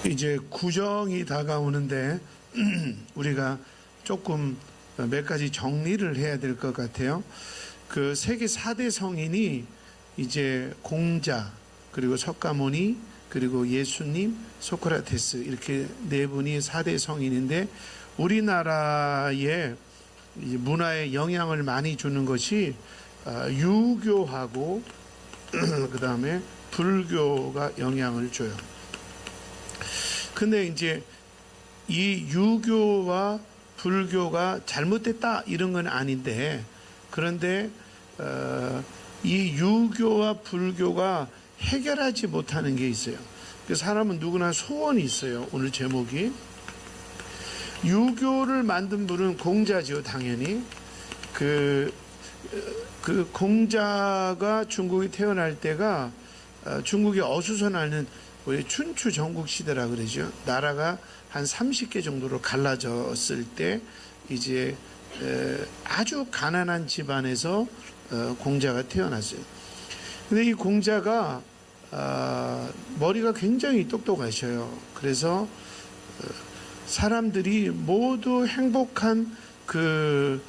이제 구정이 다가오는데 우리가 조금 몇 가지 정리를 해야 될 것 같아요. 그 세계 4대 성인이 이제 공자, 그리고 석가모니, 그리고 예수님, 소크라테스, 이렇게 네 분이 4대 성인인데, 우리나라의 문화에 영향을 많이 주는 것이 유교하고 그 다음에 불교가 영향을 줘요. 근데 이제 이 유교와 불교가 잘못됐다 이런 건 아닌데, 그런데 이 유교와 불교가 해결하지 못하는 게 있어요. 그 사람은 누구나 소원이 있어요. 오늘 제목이 유교를 만든 분은 공자죠, 당연히. 그 공자가 중국에 태어날 때가 중국이 어수선하는 우리 춘추 전국 시대라 그러죠. 나라가 한 30개 정도로 갈라졌을 때 이제 아주 가난한 집안에서 공자가 태어났어요. 근데 이 공자가 머리가 굉장히 똑똑하셔요. 그래서 사람들이 모두 행복한 그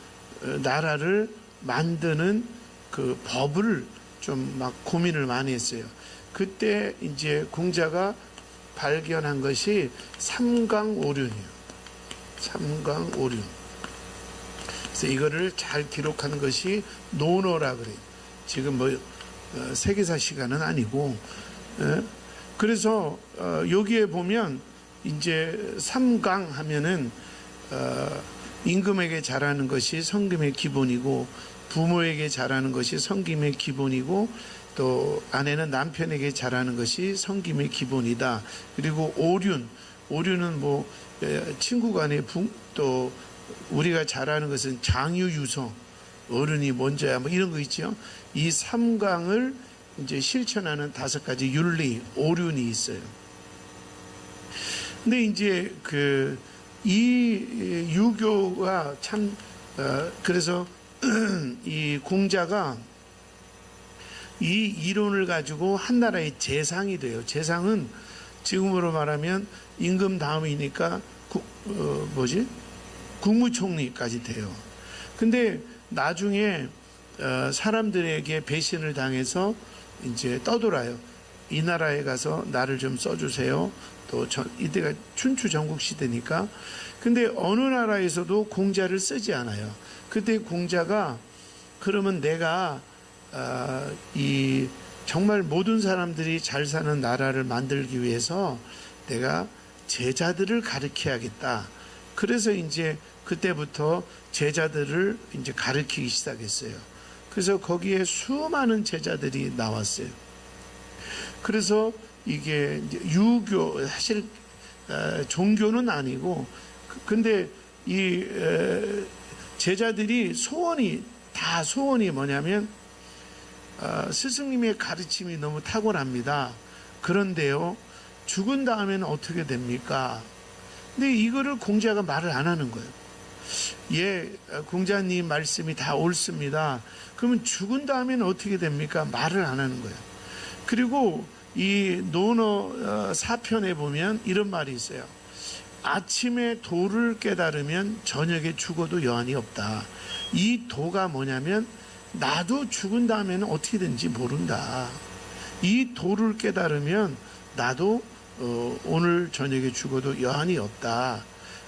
나라를 만드는 그 법을 좀 막 고민을 많이 했어요. 그때 이제 공자가 발견한 것이 삼강오륜이에요. 삼강오륜. 그래서 이거를 잘 기록한 것이 논어라 그래요. 지금 뭐 세계사 시간은 아니고. 그래서 여기에 보면 이제 삼강 하면은 임금에게 잘하는 것이 성김의 기본이고, 부모에게 잘하는 것이 성김의 기본이고, 또 아내는 남편에게 잘하는 것이 성김의 기본이다. 그리고 오륜은 뭐 친구 간에 또 우리가 잘하는 것은 장유유서, 어른이 먼저야, 뭐 이런 거 있죠. 이 삼강을 이제 실천하는 5가지 윤리, 오륜이 있어요. 근데 이제 이 유교가 참 그래서 이 공자가 이 이론을 가지고 한 나라의 재상이 돼요. 재상은 지금으로 말하면 임금 다음이니까 국무총리까지 돼요. 근데 나중에 사람들에게 배신을 당해서 이제 떠돌아요. 이 나라에 가서 나를 좀 써주세요. 또 이때가 춘추 전국 시대니까. 근데 어느 나라에서도 공자를 쓰지 않아요. 그때 공자가 그러면 내가 이 정말 모든 사람들이 잘 사는 나라를 만들기 위해서 내가 제자들을 가르쳐야겠다. 그래서 이제 그때부터 제자들을 이제 가르치기 시작했어요. 그래서 거기에 수많은 제자들이 나왔어요. 그래서 이게 이제 유교, 사실 종교는 아니고, 근데 이 제자들이 소원이 뭐냐면 스승님의 가르침이 너무 탁월합니다. 그런데요, 죽은 다음에는 어떻게 됩니까? 근데 이거를 공자가 말을 안 하는 거예요. 예, 공자님 말씀이 다 옳습니다. 그러면 죽은 다음에는 어떻게 됩니까? 말을 안 하는 거예요. 그리고 이 논어 4편에 보면 이런 말이 있어요. 아침에 도를 깨달으면 저녁에 죽어도 여한이 없다. 이 도가 뭐냐면 나도 죽은 다음에는 어떻게 되는지 모른다. 이 도를 깨달으면 나도 오늘 저녁에 죽어도 여한이 없다.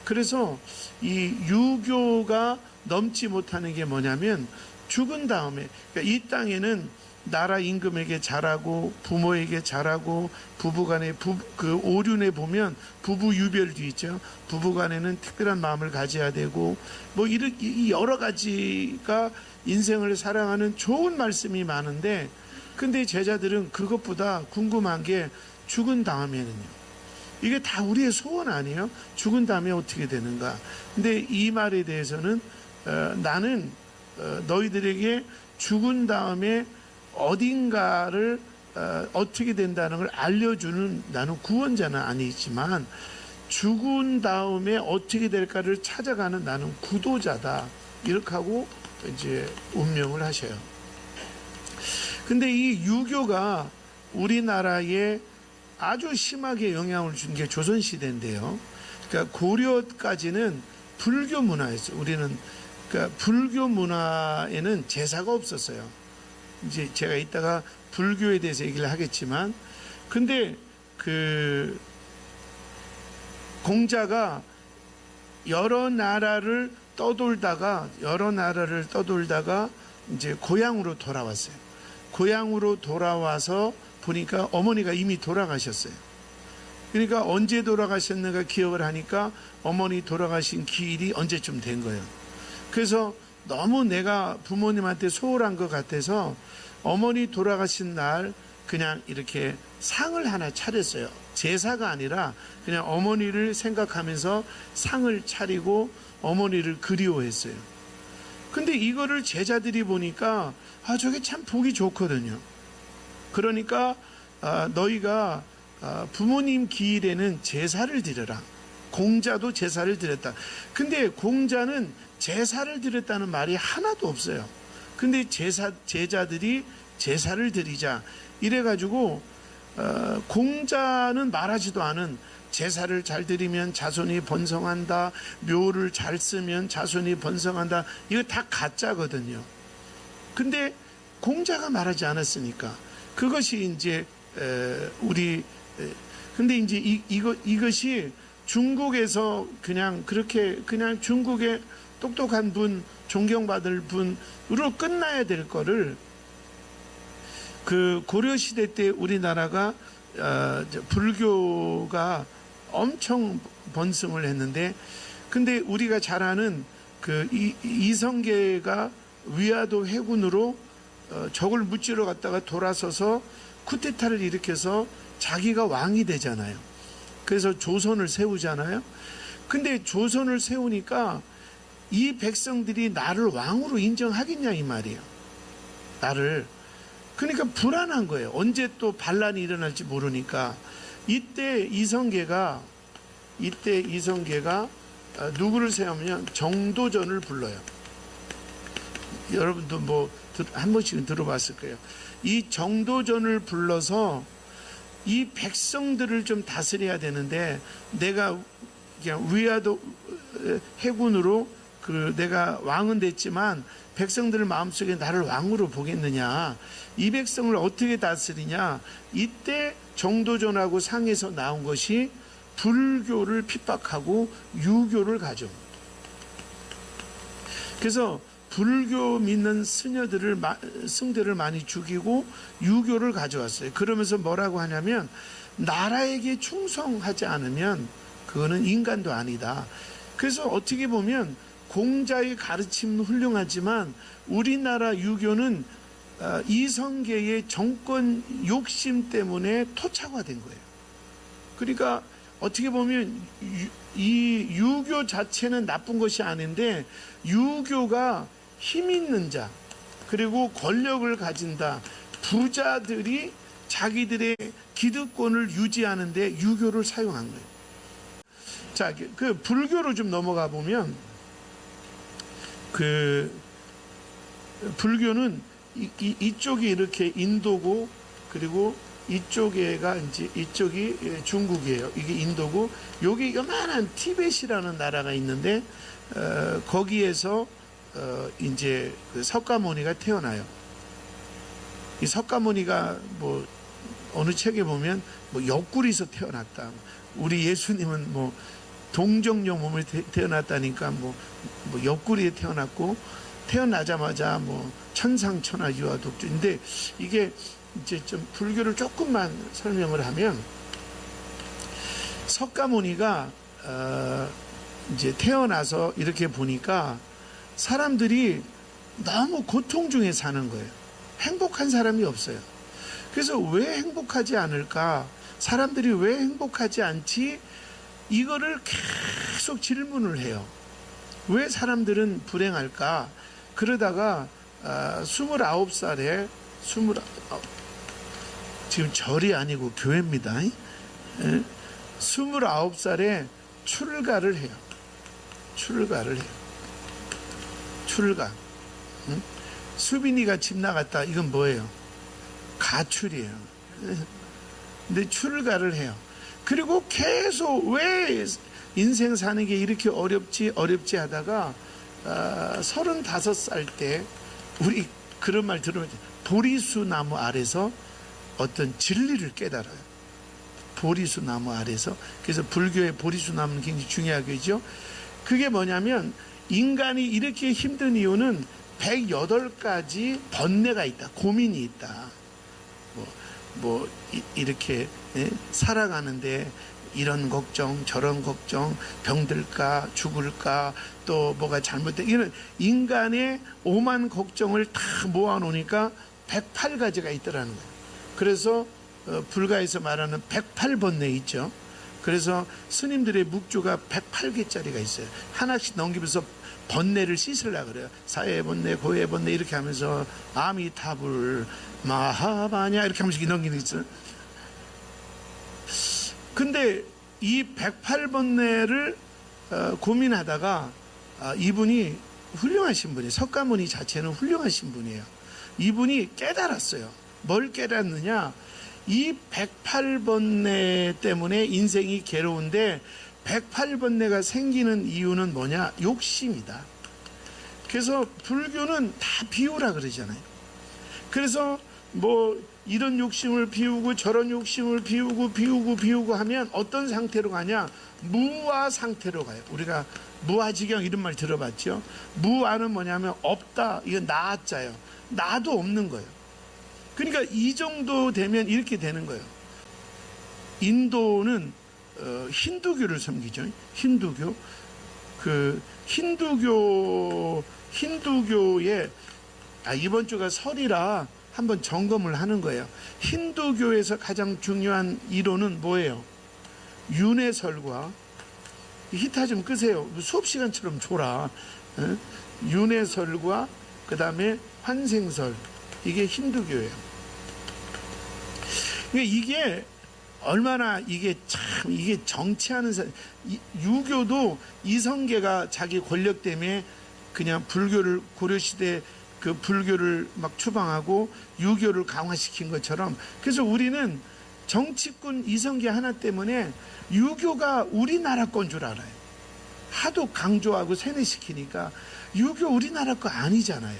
그래서 이 유교가 넘지 못하는 게 뭐냐면 죽은 다음에, 그러니까 이 땅에는 나라 임금에게 잘하고 부모에게 잘하고 부부간에 그 오륜에 보면 부부 유별도 있죠. 부부간에는 특별한 마음을 가져야 되고 뭐 이렇게 여러 가지가 인생을 사랑하는 좋은 말씀이 많은데, 근데 제자들은 그것보다 궁금한 게 죽은 다음에는요. 이게 다 우리의 소원 아니에요? 죽은 다음에 어떻게 되는가? 근데 이 말에 대해서는 나는 너희들에게 죽은 다음에 어딘가를 어떻게 된다는 걸 알려주는, 나는 구원자는 아니지만 죽은 다음에 어떻게 될까를 찾아가는 나는 구도자다. 이렇게 하고 이제 운명을 하셔요. 근데 이 유교가 우리나라에 아주 심하게 영향을 준 게 조선시대인데요. 그러니까 고려까지는 불교 문화였어요. 우리는 그러니까 불교 문화에는 제사가 없었어요. 이제 제가 이따가 불교에 대해서 얘기를 하겠지만, 근데 그 공자가 여러 나라를 떠돌다가 이제 고향으로 돌아왔어요. 고향으로 돌아와서 보니까 어머니가 이미 돌아가셨어요. 그러니까 언제 돌아가셨는가 기억을 하니까 어머니 돌아가신 기일이 언제쯤 된 거예요. 그래서 너무 내가 부모님한테 소홀한 것 같아서 어머니 돌아가신 날 그냥 이렇게 상을 하나 차렸어요. 제사가 아니라 그냥 어머니를 생각하면서 상을 차리고 어머니를 그리워했어요. 근데 이거를 제자들이 보니까 저게 참 보기 좋거든요. 그러니까 너희가 부모님 기일에는 제사를 드려라. 공자도 제사를 드렸다. 근데 공자는 제사를 드렸다는 말이 하나도 없어요. 근데 제자들이 제사를 드리자 이래가지고 공자는 말하지도 않은 제사를 잘 드리면 자손이 번성한다, 묘를 잘 쓰면 자손이 번성한다, 이거 다 가짜거든요. 근데 공자가 말하지 않았으니까 그것이 이제 근데 이제 이것이 중국에서 그냥 그렇게 그냥 중국의 똑똑한 분, 존경받을 분으로 끝나야 될 거를 그 고려 시대 때 우리나라가 불교가 엄청 번성을 했는데, 근데 우리가 잘 아는 그 이성계가 위화도 해군으로 적을 무찌러 갔다가 돌아서서 쿠데타를 일으켜서 자기가 왕이 되잖아요. 그래서 조선을 세우잖아요. 근데 조선을 세우니까 이 백성들이 나를 왕으로 인정하겠냐 이 말이에요. 나를. 그러니까 불안한 거예요. 언제 또 반란이 일어날지 모르니까. 이때 이성계가 누구를 세우면 정도전을 불러요. 여러분도 뭐 한 번씩은 들어봤을 거예요. 이 정도전을 불러서 이 백성들을 좀 다스려야 되는데, 내가 그냥 위화도 해군으로 내가 왕은 됐지만 백성들 마음속에 나를 왕으로 보겠느냐, 이 백성을 어떻게 다스리냐. 이때 정도전하고 상에서 나온 것이 불교를 핍박하고 유교를 가져옵니다. 그래서 불교 믿는 승들을 많이 죽이고 유교를 가져왔어요. 그러면서 뭐라고 하냐면, 나라에게 충성하지 않으면 그거는 인간도 아니다. 그래서 어떻게 보면 공자의 가르침은 훌륭하지만 우리나라 유교는 이성계의 정권 욕심 때문에 토착화된 거예요. 그러니까 어떻게 보면 이 유교 자체는 나쁜 것이 아닌데, 유교가 힘 있는 자, 그리고 권력을 가진다, 부자들이 자기들의 기득권을 유지하는데 유교를 사용한 거예요. 자, 그 불교로 좀 넘어가 보면, 그 불교는 이쪽이 이렇게 인도고, 그리고 이쪽에가 이제 이쪽이 중국이에요. 이게 인도고, 여기 요만한 티벳이라는 나라가 있는데 거기에서 이제 그 석가모니가 태어나요. 이 석가모니가 뭐 어느 책에 보면 뭐 옆구리에서 태어났다. 우리 예수님은 뭐 동정녀 몸에 태어났다니까 뭐 옆구리에 태어났고, 태어나자마자 뭐 천상천하 유아독주인데, 이게 이제 좀 불교를 조금만 설명을 하면, 석가모니가 이제 태어나서 이렇게 보니까 사람들이 너무 고통 중에 사는 거예요. 행복한 사람이 없어요. 그래서 왜 행복하지 않을까? 사람들이 왜 행복하지 않지? 이거를 계속 질문을 해요. 왜 사람들은 불행할까? 그러다가 29살에 지금 절이 아니고 교회입니다. 29살에 출가를 해요. 출가. 수빈이가 집 나갔다. 이건 뭐예요? 가출이에요. 근데 출가를 해요. 그리고 계속 왜 인생 사는 게 이렇게 어렵지 하다가 35살 때 우리 그런 말 들으면 보리수 나무 아래서 어떤 진리를 깨달아요. 보리수 나무 아래서. 그래서 불교의 보리수 나무는 굉장히 중요하겠죠. 그게 뭐냐면 인간이 이렇게 힘든 이유는 108가지 번뇌가 있다. 고민이 있다. 이렇게 살아가는데 이런 걱정 저런 걱정, 병들까 죽을까 또 뭐가 잘못돼, 이런 인간의 오만 걱정을 다 모아놓으니까 108가지가 있더라는 거예요. 그래서 불가에서 말하는 108번뇌 있죠. 그래서 스님들의 묵주가 108개짜리가 있어요. 하나씩 넘기면서 번뇌를 씻으려고 그래요. 사회번뇌, 고해번뇌 이렇게 하면서 아미타불, 마하바냐 이렇게 하면서 넘기는 게 있어요. 근데 이 108번뇌를 고민하다가 이분이 훌륭하신 분이에요. 석가모니 자체는 훌륭하신 분이에요. 이분이 깨달았어요. 뭘 깨달았느냐? 이 108번뇌 때문에 인생이 괴로운데 108번뇌가 생기는 이유는 뭐냐? 욕심이다. 그래서 불교는 다 비우라 그러잖아요. 그래서 뭐 이런 욕심을 비우고 저런 욕심을 비우고 하면 어떤 상태로 가냐? 무아 상태로 가요. 우리가 무아지경 이런 말 들어봤죠? 무아는 뭐냐면 없다. 이건 나자예요. 나도 없는 거예요. 그러니까 이 정도 되면 이렇게 되는 거예요. 인도는 힌두교를 섬기죠. 힌두교. 그 힌두교의 이번 주가 설이라 한번 점검을 하는 거예요. 힌두교에서 가장 중요한 이론은 뭐예요? 윤회설과, 히타 좀 끄세요. 수업 시간처럼 줘라. 윤회설과 그 다음에 환생설, 이게 힌두교예요. 이게 얼마나 이게 정치하는 사람, 유교도 이성계가 자기 권력 때문에 그냥 불교를 고려시대 그 불교를 막 추방하고 유교를 강화시킨 것처럼, 그래서 우리는 정치꾼 이성계 하나 때문에 유교가 우리나라 건 줄 알아요. 하도 강조하고 세뇌시키니까 유교 우리나라 거 아니잖아요.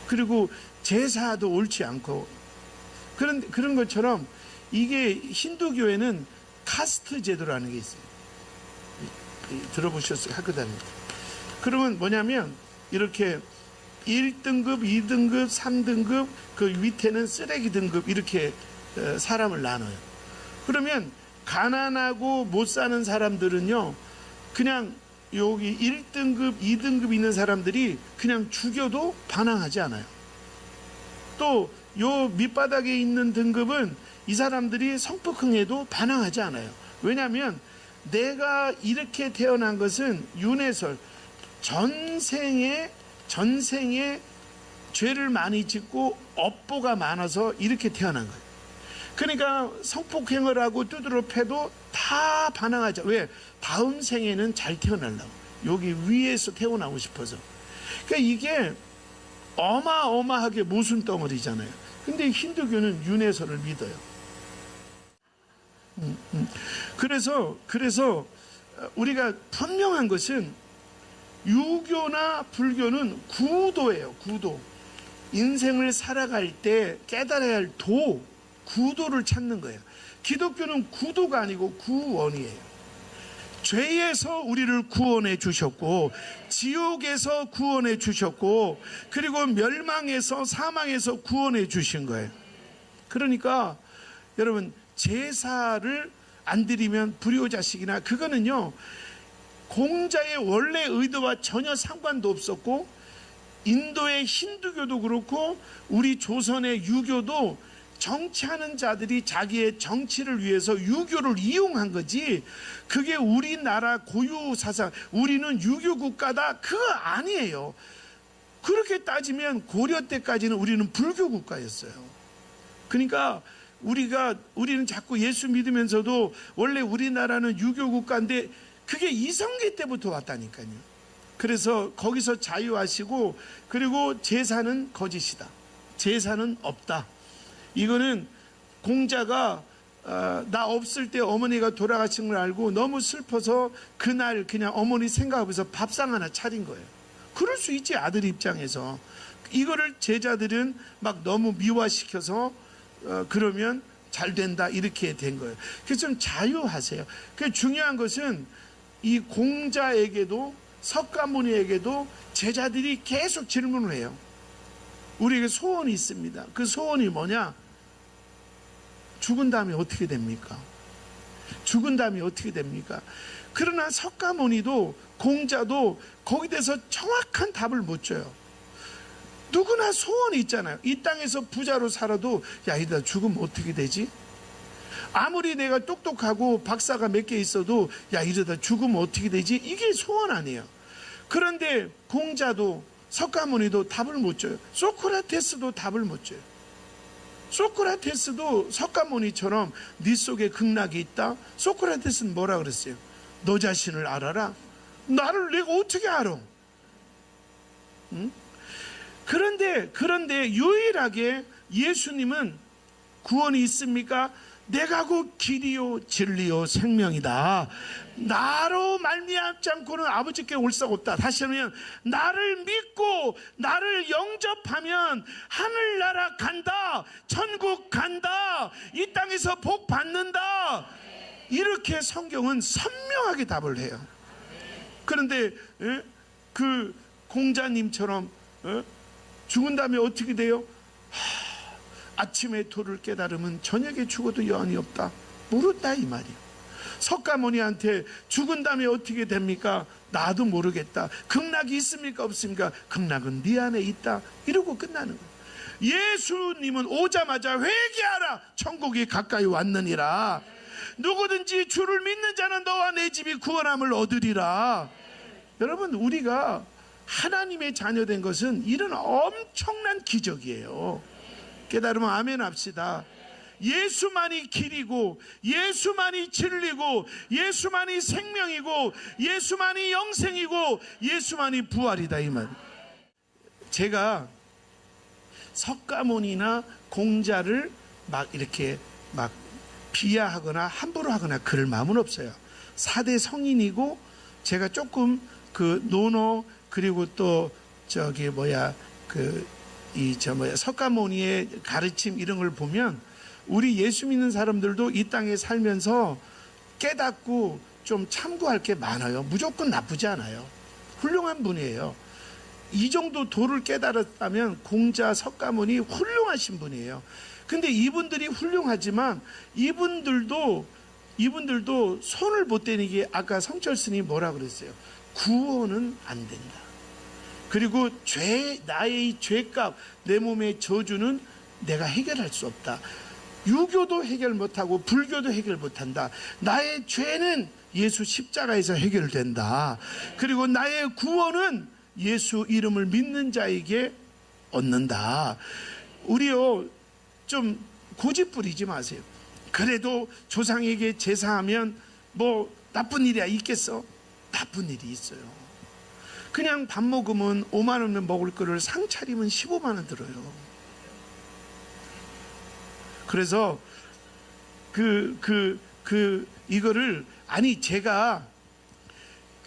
그리고 제사도 옳지 않고 그런 것처럼 이게 힌두교에는 카스트 제도라는 게 있어요. 들어보셨어요? 학교 다닐 때. 그러면 뭐냐면 이렇게 1등급, 2등급, 3등급, 그 밑에는 쓰레기 등급, 이렇게 사람을 나눠요. 그러면 가난하고 못 사는 사람들은요, 그냥 여기 1등급, 2등급 있는 사람들이 그냥 죽여도 반항하지 않아요. 또 요 밑바닥에 있는 등급은 이 사람들이 성폭행해도 반항하지 않아요. 왜냐하면 내가 이렇게 태어난 것은 윤회설, 전생에 죄를 많이 짓고 업보가 많아서 이렇게 태어난 거예요. 그러니까 성폭행을 하고 두드러 패도 다 반항하죠. 왜? 다음 생에는 잘 태어나려고, 여기 위에서 태어나고 싶어서. 그러니까 이게 어마어마하게 모순 덩어리잖아요. 근데 힌두교는 윤회설을 믿어요. 그래서 우리가 분명한 것은 유교나 불교는 구도예요. 구도. 인생을 살아갈 때 깨달아야 할 구도를 찾는 거예요. 기독교는 구도가 아니고 구원이에요. 죄에서 우리를 구원해 주셨고, 지옥에서 구원해 주셨고, 그리고 멸망에서, 사망에서 구원해 주신 거예요. 그러니까 여러분, 제사를 안 드리면 불효자식이나, 그거는요 공자의 원래 의도와 전혀 상관도 없었고, 인도의 힌두교도 그렇고 우리 조선의 유교도 정치하는 자들이 자기의 정치를 위해서 유교를 이용한 거지, 그게 우리나라 고유 사상, 우리는 유교 국가다, 그거 아니에요. 그렇게 따지면 고려 때까지는 우리는 불교 국가였어요. 그러니까 우리는 자꾸 예수 믿으면서도 원래 우리나라는 유교 국가인데 그게 이성계 때부터 왔다니까요. 그래서 거기서 자유하시고, 그리고 제사는 거짓이다, 제사는 없다, 이거는 공자가 나 없을 때 어머니가 돌아가신 걸 알고 너무 슬퍼서 그날 그냥 어머니 생각하면서 밥상 하나 차린 거예요. 그럴 수 있지, 아들 입장에서. 이거를 제자들은 막 너무 미화시켜서 그러면 잘 된다 이렇게 된 거예요. 그래서 좀 자유하세요. 그 중요한 것은 이 공자에게도 석가모니에게도 제자들이 계속 질문을 해요. 우리에게 소원이 있습니다. 그 소원이 뭐냐? 죽은 다음에 어떻게 됩니까? 죽은 다음에 어떻게 됩니까? 그러나 석가모니도 공자도 거기에 대해서 정확한 답을 못 줘요. 누구나 소원이 있잖아요. 이 땅에서 부자로 살아도 야, 이러다 죽으면 어떻게 되지? 아무리 내가 똑똑하고 박사가 몇 개 있어도 야, 이러다 죽으면 어떻게 되지? 이게 소원 아니에요. 그런데 공자도 석가모니도 답을 못 줘요. 소크라테스도 답을 못 줘요. 소크라테스도 석가모니처럼 네 속에 극락이 있다? 소크라테스는 뭐라 그랬어요? 너 자신을 알아라. 나를 내가 어떻게 알아? 응? 그런데 유일하게 예수님은 구원이 있습니까? 내가 곧 길이요 진리요 생명이다. 나로 말미암지 않고는 아버지께 올 수가 없다. 다시 하면 나를 믿고 나를 영접하면 하늘나라 간다, 천국 간다, 이 땅에서 복 받는다. 이렇게 성경은 선명하게 답을 해요. 그런데 그 공자님처럼 죽은 다음에 어떻게 돼요? 아침에 도를 깨달으면 저녁에 죽어도 여한이 없다. 모른다 이 말이에요. 석가모니한테 죽은 다음에 어떻게 됩니까? 나도 모르겠다. 극락이 있습니까 없습니까? 극락은 네 안에 있다. 이러고 끝나는 거예요. 예수님은 오자마자 회개하라, 천국이 가까이 왔느니라. 누구든지 주를 믿는 자는 너와 내 집이 구원함을 얻으리라. 여러분, 우리가 하나님의 자녀된 것은 이런 엄청난 기적이에요. 깨달으면 아멘 합시다. 예수만이 길이고 예수만이 진리고 예수만이 생명이고 예수만이 영생이고 예수만이 부활이다 이 말. 제가 석가모니나 공자를 막 이렇게 막 비하하거나 함부로 하거나 그럴 마음은 없어요. 4대 성인이고 제가 조금 그 논어 그리고 또 저기 석가모니의 가르침 이런 걸 보면 우리 예수 믿는 사람들도 이 땅에 살면서 깨닫고 좀 참고할 게 많아요. 무조건 나쁘지 않아요. 훌륭한 분이에요. 이 정도 도를 깨달았다면 공자, 석가모니 훌륭하신 분이에요. 근데 이분들이 훌륭하지만 이분들도 손을 못 대는 게 아까 성철 스님이 뭐라 그랬어요? 구원은 안 된다. 그리고 나의 죄값, 내 몸의 저주는 내가 해결할 수 없다. 유교도 해결 못하고 불교도 해결 못한다. 나의 죄는 예수 십자가에서 해결된다. 그리고 나의 구원은 예수 이름을 믿는 자에게 얻는다. 우리요, 좀 고집 부리지 마세요. 그래도 조상에게 제사하면 뭐 나쁜 일이야 있겠어? 나쁜 일이 있어요. 그냥 밥 먹으면 5만 원을 먹을 거를 상 차리면 15만 원 들어요. 그래서 이거를 아니 제가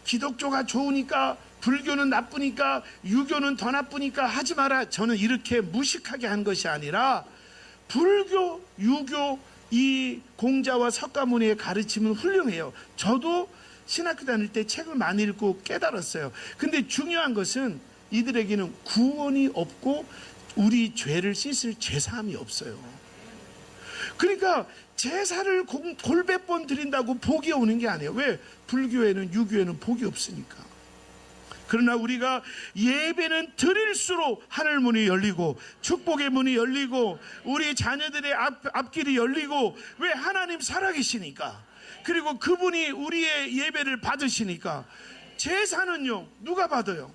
기독교가 좋으니까 불교는 나쁘니까 유교는 더 나쁘니까 하지 마라. 저는 이렇게 무식하게 한 것이 아니라 불교, 유교 이 공자와 석가모니의 가르침은 훌륭해요. 저도 신학교 다닐 때 책을 많이 읽고 깨달았어요. 근데 중요한 것은 이들에게는 구원이 없고 우리 죄를 씻을 제사함이 없어요. 그러니까 제사를 골백 번 드린다고 복이 오는 게 아니에요. 왜? 불교에는 유교에는 복이 없으니까. 그러나 우리가 예배는 드릴수록 하늘 문이 열리고 축복의 문이 열리고 우리 자녀들의 앞길이 열리고, 왜? 하나님 살아계시니까. 그리고 그분이 우리의 예배를 받으시니까. 제사는요, 누가 받아요?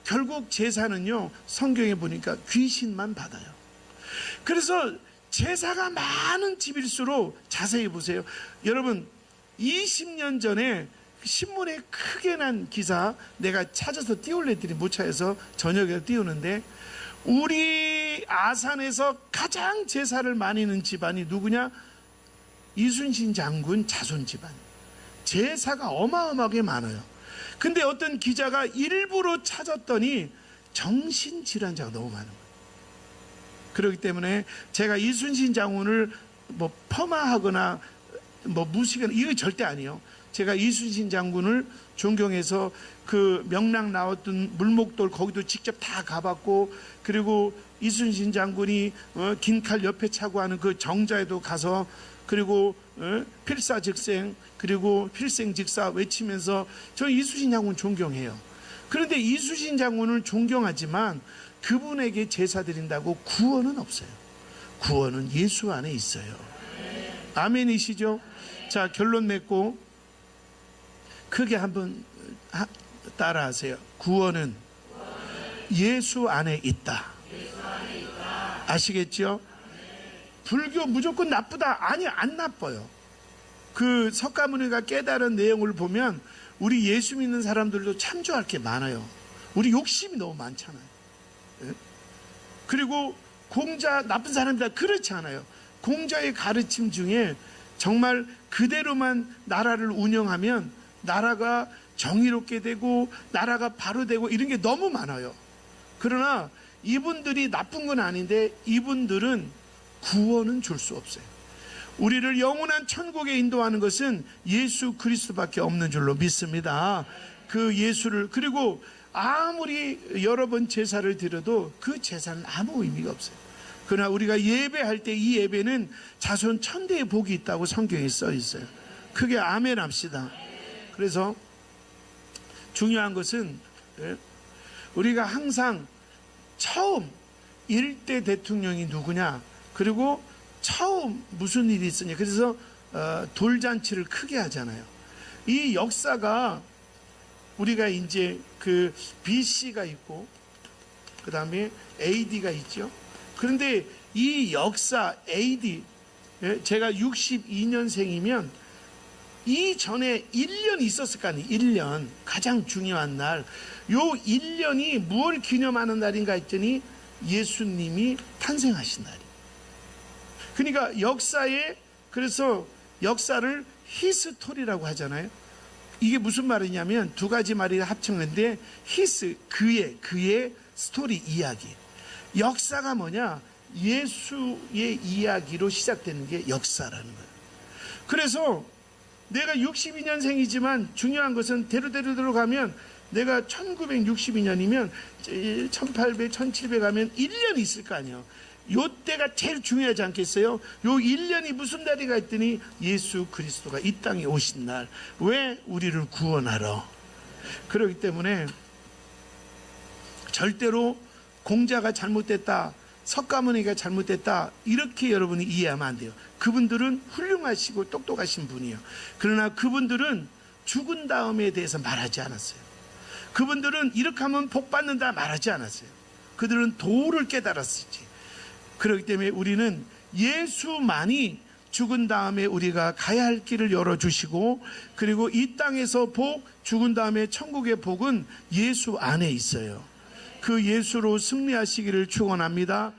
결국 제사는요, 성경에 보니까 귀신만 받아요. 그래서 제사가 많은 집일수록, 자세히 보세요. 여러분, 20년 전에 신문에 크게 난 기사 내가 찾아서 띄울래 했더니 못 찾아서 저녁에 띄우는데, 우리 아산에서 가장 제사를 많이 는 집안이 누구냐? 이순신 장군 자손 집안. 제사가 어마어마하게 많아요. 근데 어떤 기자가 일부러 찾았더니 정신질환자가 너무 많은 거예요. 그렇기 때문에 제가 이순신 장군을 뭐 폄하하거나 뭐 무시하거나 이거 절대 아니에요. 제가 이순신 장군을 존경해서 그 명랑 나왔던 물목돌 거기도 직접 다 가봤고, 그리고 이순신 장군이 긴 칼 옆에 차고 하는 그 정자에도 가서, 그리고 필사즉생, 그리고 필생즉사 외치면서 저는 이순신 장군 존경해요. 그런데 이순신 장군을 존경하지만 그분에게 제사 드린다고 구원은 없어요. 구원은 예수 안에 있어요. 아멘이시죠? 자, 결론 맺고 크게 한번 따라하세요. 구원은 예수 안에 있다. 아시겠죠? 불교 무조건 나쁘다. 아니, 안 나빠요. 그 석가모니가 깨달은 내용을 보면 우리 예수 믿는 사람들도 참조할 게 많아요. 우리 욕심이 너무 많잖아요. 그리고 공자 나쁜 사람이다, 그렇지 않아요. 공자의 가르침 중에 정말 그대로만 나라를 운영하면 나라가 정의롭게 되고 나라가 바로 되고 이런 게 너무 많아요. 그러나 이분들이 나쁜 건 아닌데 이분들은 구원은 줄 수 없어요. 우리를 영원한 천국에 인도하는 것은 예수 그리스도밖에 없는 줄로 믿습니다. 그 예수를, 그리고 아무리 여러 번 제사를 드려도 그 제사는 아무 의미가 없어요. 그러나 우리가 예배할 때 이 예배는 자손 천대의 복이 있다고 성경에 써 있어요. 크게 아멘 합시다. 그래서 중요한 것은 우리가 항상 처음 1대 대통령이 누구냐, 그리고 처음 무슨 일이 있었냐, 그래서 돌잔치를 크게 하잖아요. 이 역사가 우리가 이제 그 BC가 있고 그 다음에 AD가 있죠. 그런데 이 역사 AD, 제가 62년생이면 이전에 1년 있었을 거 아니에요. 1년, 가장 중요한 날. 요 1년이 무엇을 기념하는 날인가 했더니 예수님이 탄생하신 날이에요. 그러니까 역사에, 그래서 역사를 히스토리라고 하잖아요. 이게 무슨 말이냐면 두 가지 말이 합쳐는데 히스, 그의 스토리, 이야기. 역사가 뭐냐? 예수의 이야기로 시작되는 게 역사라는 거예요. 그래서 내가 62년생이지만 중요한 것은 대로 가면 내가 1962년이면 1800, 1700 하면 1년 있을 거 아니에요. 요 때가 제일 중요하지 않겠어요? 요 1년이 무슨 날이가 있더니 예수 그리스도가 이 땅에 오신 날. 왜? 우리를 구원하러. 그렇기 때문에 절대로 공자가 잘못됐다, 석가모니가 잘못됐다, 이렇게 여러분이 이해하면 안 돼요. 그분들은 훌륭하시고 똑똑하신 분이에요. 그러나 그분들은 죽은 다음에 대해서 말하지 않았어요. 그분들은 이렇게 하면 복 받는다 말하지 않았어요. 그들은 도를 깨달았지. 그렇기 때문에 우리는 예수만이 죽은 다음에 우리가 가야 할 길을 열어주시고, 그리고 이 땅에서 복, 죽은 다음에 천국의 복은 예수 안에 있어요. 그 예수로 승리하시기를 축원합니다.